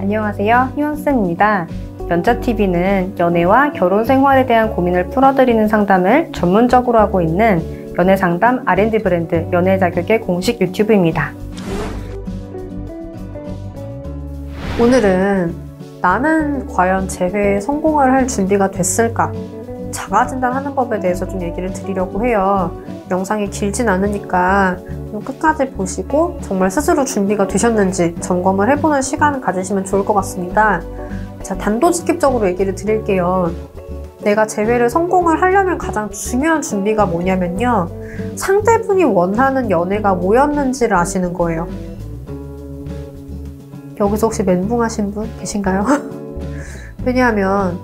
안녕하세요. 희원쌤입니다. 연자TV는 연애와 결혼 생활에 대한 고민을 풀어드리는 상담을 전문적으로 하고 있는 연애상담 R&D 브랜드 연애자격의 공식 유튜브입니다. 오늘은 나는 과연 재회에 성공을 할 준비가 됐을까? 자가진단하는 법에 대해서 좀 얘기를 드리려고 해요. 영상이 길진 않으니까 좀 끝까지 보시고 정말 스스로 준비가 되셨는지 점검을 해보는 시간 가지시면 좋을 것 같습니다. 자, 단도직입적으로 얘기를 드릴게요. 내가 재회를 성공을 하려면 가장 중요한 준비가 뭐냐면요. 상대분이 원하는 연애가 뭐였는지를 아시는 거예요. 여기서 혹시 멘붕하신 분 계신가요? 왜냐하면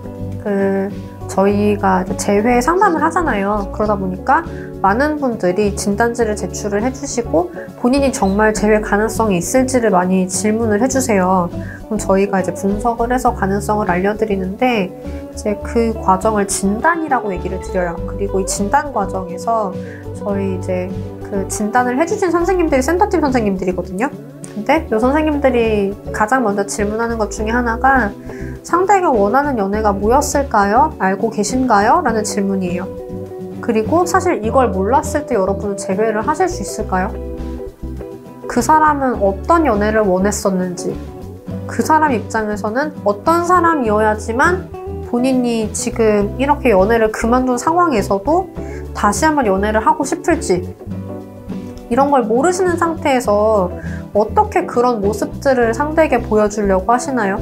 저희가 재회 상담을 하잖아요. 그러다 보니까 많은 분들이 진단지를 제출을 해주시고 본인이 정말 재회 가능성이 있을지를 많이 질문을 해주세요. 그럼 저희가 이제 분석을 해서 가능성을 알려드리는데 이제 그 과정을 진단이라고 얘기를 드려요. 그리고 이 진단 과정에서 저희 이제 그 진단을 해주신 선생님들이 센터팀 선생님들이거든요. 근데 이 선생님들이 가장 먼저 질문하는 것 중에 하나가 상대가 원하는 연애가 뭐였을까요? 알고 계신가요? 라는 질문이에요. 그리고 사실 이걸 몰랐을 때 여러분은 재회를 하실 수 있을까요? 그 사람은 어떤 연애를 원했었는지, 그 사람 입장에서는 어떤 사람이어야지만 본인이 지금 이렇게 연애를 그만둔 상황에서도 다시 한번 연애를 하고 싶을지, 이런 걸 모르시는 상태에서 어떻게 그런 모습들을 상대에게 보여주려고 하시나요?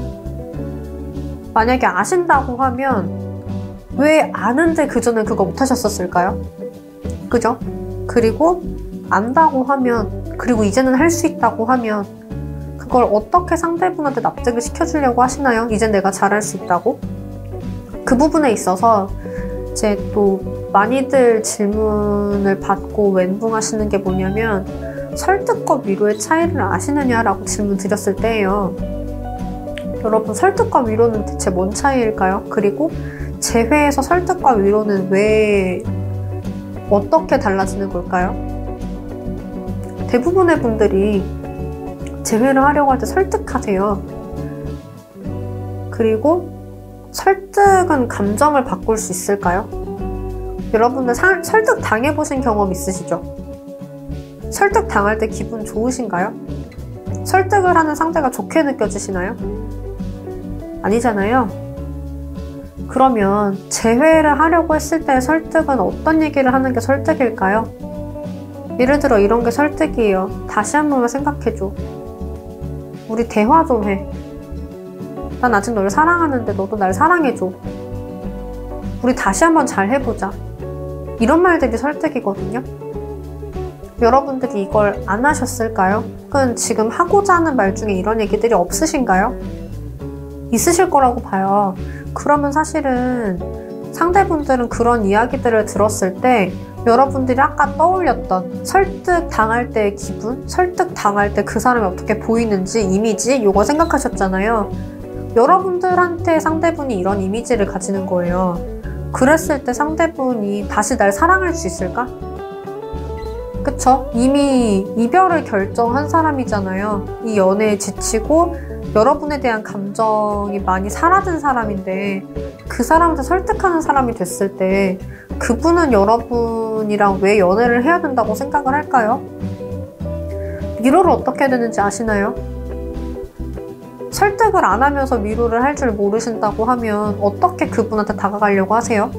만약에 아신다고 하면 왜 아는데 그전에 그거 못하셨었을까요? 그죠? 그리고 안다고 하면, 그리고 이제는 할 수 있다고 하면 그걸 어떻게 상대분한테 납득을 시켜주려고 하시나요? 이제 내가 잘할 수 있다고? 그 부분에 있어서 이제 또 많이들 질문을 받고 멘붕하시는 게 뭐냐면 설득과 위로의 차이를 아시느냐라고 질문 드렸을 때예요. 여러분, 설득과 위로는 대체 뭔 차이일까요? 그리고 재회에서 설득과 위로는 왜 어떻게 달라지는 걸까요? 대부분의 분들이 재회를 하려고 할 때 설득하세요. 그리고 설득은 감정을 바꿀 수 있을까요? 여러분들 설득 당해보신 경험 있으시죠? 설득 당할 때 기분 좋으신가요? 설득을 하는 상대가 좋게 느껴지시나요? 아니잖아요. 그러면 재회를 하려고 했을 때 설득은 어떤 얘기를 하는 게 설득일까요? 예를 들어 이런 게 설득이에요. 다시 한 번만 생각해줘. 우리 대화 좀 해. 난 아직 널 사랑하는데 너도 날 사랑해줘. 우리 다시 한번 잘 해보자. 이런 말들이 설득이거든요. 여러분들이 이걸 안 하셨을까요? 혹은 지금 하고자 하는 말 중에 이런 얘기들이 없으신가요? 있으실 거라고 봐요. 그러면 사실은 상대분들은 그런 이야기들을 들었을 때 여러분들이 아까 떠올렸던 설득 당할 때의 기분, 설득 당할 때 그 사람이 어떻게 보이는지, 이미지, 요거 생각하셨잖아요. 여러분들한테 상대분이 이런 이미지를 가지는 거예요. 그랬을 때 상대분이 다시 날 사랑할 수 있을까? 그쵸? 이미 이별을 결정한 사람이잖아요. 이 연애에 지치고 여러분에 대한 감정이 많이 사라진 사람인데 그 사람한테 설득하는 사람이 됐을 때 그분은 여러분이랑 왜 연애를 해야 된다고 생각을 할까요? 위로를 어떻게 해야 되는지 아시나요? 설득을 안 하면서 위로를 할 줄 모르신다고 하면 어떻게 그분한테 다가가려고 하세요?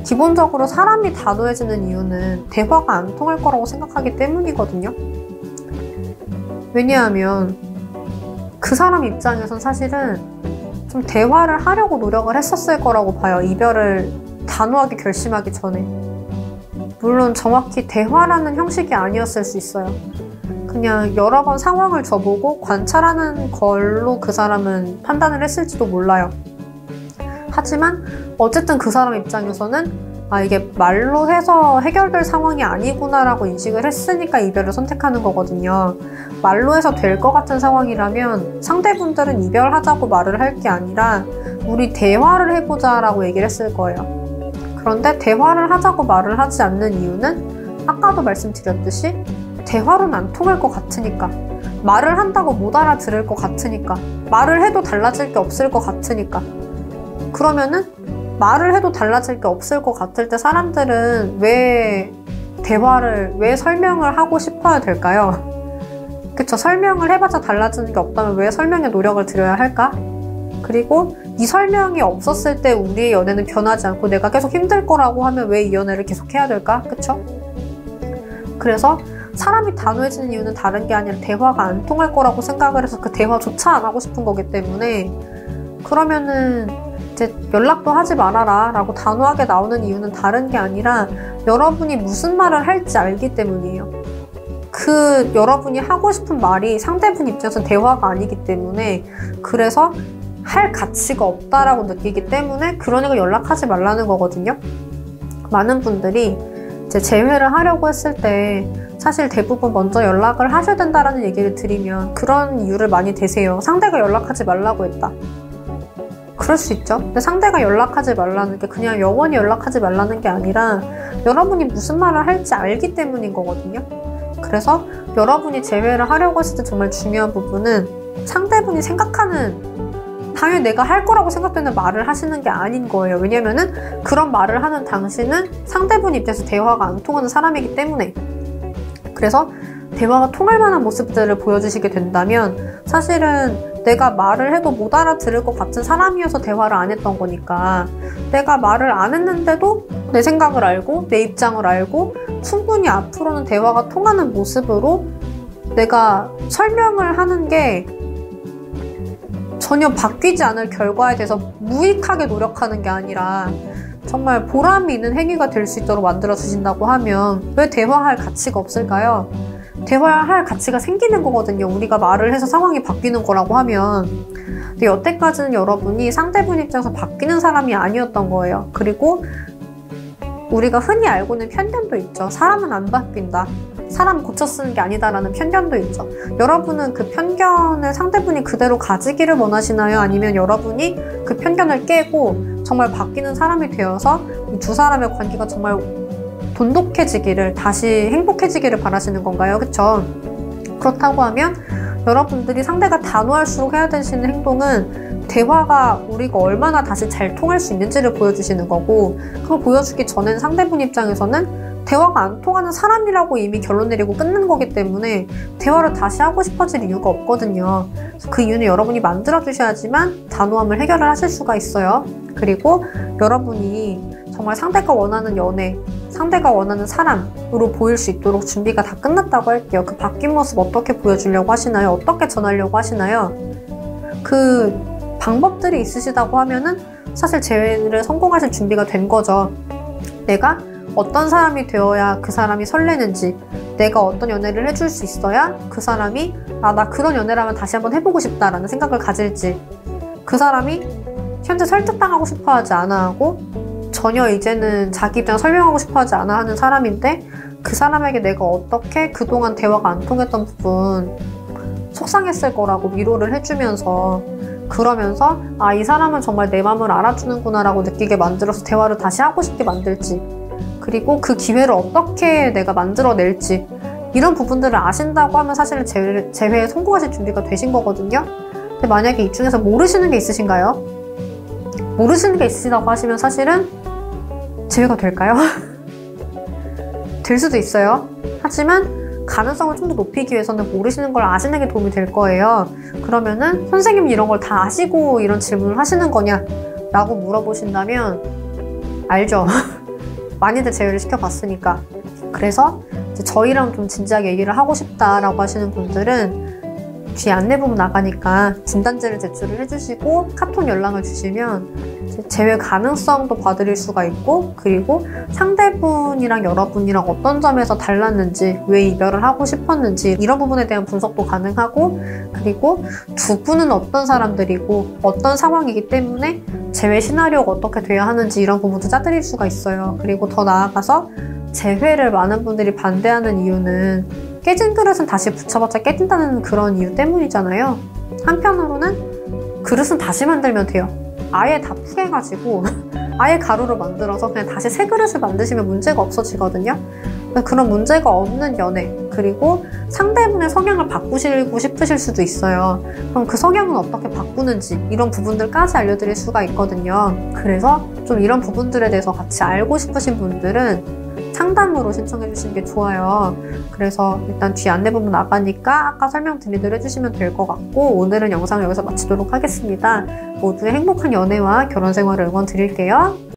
기본적으로 사람이 단호해지는 이유는 대화가 안 통할 거라고 생각하기 때문이거든요. 왜냐하면 그 사람 입장에선 사실은 좀 대화를 하려고 노력을 했었을 거라고 봐요. 이별을 단호하게 결심하기 전에. 물론 정확히 대화라는 형식이 아니었을 수 있어요. 그냥 여러 번 상황을 줘보고 관찰하는 걸로 그 사람은 판단을 했을지도 몰라요. 하지만 어쨌든 그 사람 입장에서는 이게 말로 해서 해결될 상황이 아니구나 라고 인식을 했으니까 이별을 선택하는 거거든요. 말로 해서 될 것 같은 상황이라면 상대분들은 이별하자고 말을 할 게 아니라 우리 대화를 해보자 라고 얘기를 했을 거예요. 그런데 대화를 하자고 말을 하지 않는 이유는 아까도 말씀드렸듯이 대화로는 안 통할 것 같으니까. 말을 한다고 못 알아들을 것 같으니까. 말을 해도 달라질 게 없을 것 같으니까. 그러면은 말을 해도 달라질 게 없을 것 같을 때 사람들은 왜 설명을 하고 싶어야 될까요? 그쵸? 설명을 해봤자 달라지는 게 없다면 왜 설명에 노력을 들여야 할까? 그리고 이 설명이 없었을 때 우리의 연애는 변하지 않고 내가 계속 힘들 거라고 하면 왜 이 연애를 계속 해야 될까? 그쵸? 그래서 사람이 단호해지는 이유는 다른 게 아니라 대화가 안 통할 거라고 생각을 해서 그 대화조차 안 하고 싶은 거기 때문에, 그러면은 이제 연락도 하지 말아라 라고 단호하게 나오는 이유는 다른 게 아니라 여러분이 무슨 말을 할지 알기 때문이에요. 그 여러분이 하고 싶은 말이 상대분 입장에서 대화가 아니기 때문에, 그래서 할 가치가 없다라고 느끼기 때문에 그러니까 연락하지 말라는 거거든요. 많은 분들이 이제 재회를 하려고 했을 때 사실 대부분 먼저 연락을 하셔야 된다라는 얘기를 드리면 그런 이유를 많이 대세요. 상대가 연락하지 말라고 했다. 그럴 수 있죠. 근데 상대가 연락하지 말라는 게 그냥 영원히 연락하지 말라는 게 아니라 여러분이 무슨 말을 할지 알기 때문인 거거든요. 그래서 여러분이 재회를 하려고 했을 때 정말 중요한 부분은 상대분이 생각하는, 당연히 내가 할 거라고 생각되는 말을 하시는 게 아닌 거예요. 왜냐면은 그런 말을 하는 당신은 상대분 입장에서 대화가 안 통하는 사람이기 때문에. 그래서 대화가 통할 만한 모습들을 보여주시게 된다면 사실은 내가 말을 해도 못 알아들을 것 같은 사람이어서 대화를 안 했던 거니까, 내가 말을 안 했는데도 내 생각을 알고 내 입장을 알고 충분히 앞으로는 대화가 통하는 모습으로 내가 설명을 하는 게 전혀 바뀌지 않을 결과에 대해서 무익하게 노력하는 게 아니라 정말 보람이 있는 행위가 될 수 있도록 만들어 주신다고 하면 왜 대화할 가치가 없을까요? 대화할 가치가 생기는 거거든요. 우리가 말을 해서 상황이 바뀌는 거라고 하면. 근데 여태까지는 여러분이 상대분 입장에서 바뀌는 사람이 아니었던 거예요. 그리고 우리가 흔히 알고 있는 편견도 있죠. 사람은 안 바뀐다. 사람 고쳐 쓰는 게 아니다라는 편견도 있죠. 여러분은 그 편견을 상대분이 그대로 가지기를 원하시나요? 아니면 여러분이 그 편견을 깨고 정말 바뀌는 사람이 되어서 이 두 사람의 관계가 정말 돈독해지기를, 다시 행복해지기를 바라시는 건가요? 그쵸? 그렇다고 하면 여러분들이 상대가 단호할수록 해야 되시는 행동은 대화가 우리가 얼마나 다시 잘 통할 수 있는지를 보여주시는 거고, 그걸 보여주기 전에는 상대분 입장에서는 대화가 안 통하는 사람이라고 이미 결론 내리고 끊는 거기 때문에 대화를 다시 하고 싶어질 이유가 없거든요. 그 이유는 여러분이 만들어 주셔야지만 단호함을 해결을 하실 수가 있어요. 그리고 여러분이 정말 상대가 원하는 연애, 상대가 원하는 사람으로 보일 수 있도록 준비가 다 끝났다고 할게요. 그 바뀐 모습 어떻게 보여주려고 하시나요? 어떻게 전하려고 하시나요? 그 방법들이 있으시다고 하면은 사실 재회를 성공하실 준비가 된 거죠. 내가 어떤 사람이 되어야 그 사람이 설레는지, 내가 어떤 연애를 해줄 수 있어야 그 사람이 나 그런 연애라면 다시 한번 해보고 싶다라는 생각을 가질지, 그 사람이 현재 설득당하고 싶어하지 않아 하고 전혀 이제는 자기 입장 설명하고 싶어하지 않아 하는 사람인데, 그 사람에게 내가 어떻게 그동안 대화가 안 통했던 부분, 속상했을 거라고 위로를 해주면서, 그러면서 이 사람은 정말 내 마음을 알아주는구나 라고 느끼게 만들어서 대화를 다시 하고 싶게 만들지, 그리고 그 기회를 어떻게 내가 만들어낼지, 이런 부분들을 아신다고 하면 사실은 재회에 성공하실 준비가 되신 거거든요. 근데 만약에 이 중에서 모르시는 게 있으신가요? 모르시는 게 있으시다고 하시면 사실은 재회가 될까요? 될 수도 있어요. 하지만 가능성을 좀 더 높이기 위해서는 모르시는 걸 아시는 게 도움이 될 거예요. 그러면은 선생님이 이런 걸 다 아시고 이런 질문을 하시는 거냐? 라고 물어보신다면 알죠. 많이들 재회를 시켜봤으니까. 그래서 이제 저희랑 좀 진지하게 얘기를 하고 싶다라고 하시는 분들은 뒤에 안내부분 나가니까 진단지를 제출을 해주시고 카톡 연락을 주시면 재회 가능성도 봐드릴 수가 있고, 그리고 상대분이랑 여러분이랑 어떤 점에서 달랐는지, 왜 이별을 하고 싶었는지 이런 부분에 대한 분석도 가능하고, 그리고 두 분은 어떤 사람들이고 어떤 상황이기 때문에 재회 시나리오가 어떻게 돼야 하는지 이런 부분도 짜드릴 수가 있어요. 그리고 더 나아가서 재회를 많은 분들이 반대하는 이유는 깨진 그릇은 다시 붙여봤자 깨진다는 그런 이유 때문이잖아요. 한편으로는 그릇은 다시 만들면 돼요. 아예 다 푸해가지고 아예 가루로 만들어서 그냥 다시 새 그릇을 만드시면 문제가 없어지거든요. 그런 문제가 없는 연애, 그리고 상대분의 성향을 바꾸시고 싶으실 수도 있어요. 그럼 그 성향은 어떻게 바꾸는지 이런 부분들까지 알려드릴 수가 있거든요. 그래서 좀 이런 부분들에 대해서 같이 알고 싶으신 분들은 상담으로 신청해 주시는 게 좋아요. 그래서 일단 뒤 안내 부분 나가니까 아까 설명드린 대로 해주시면 될 것 같고, 오늘은 영상을 여기서 마치도록 하겠습니다. 모두의 행복한 연애와 결혼 생활을 응원드릴게요.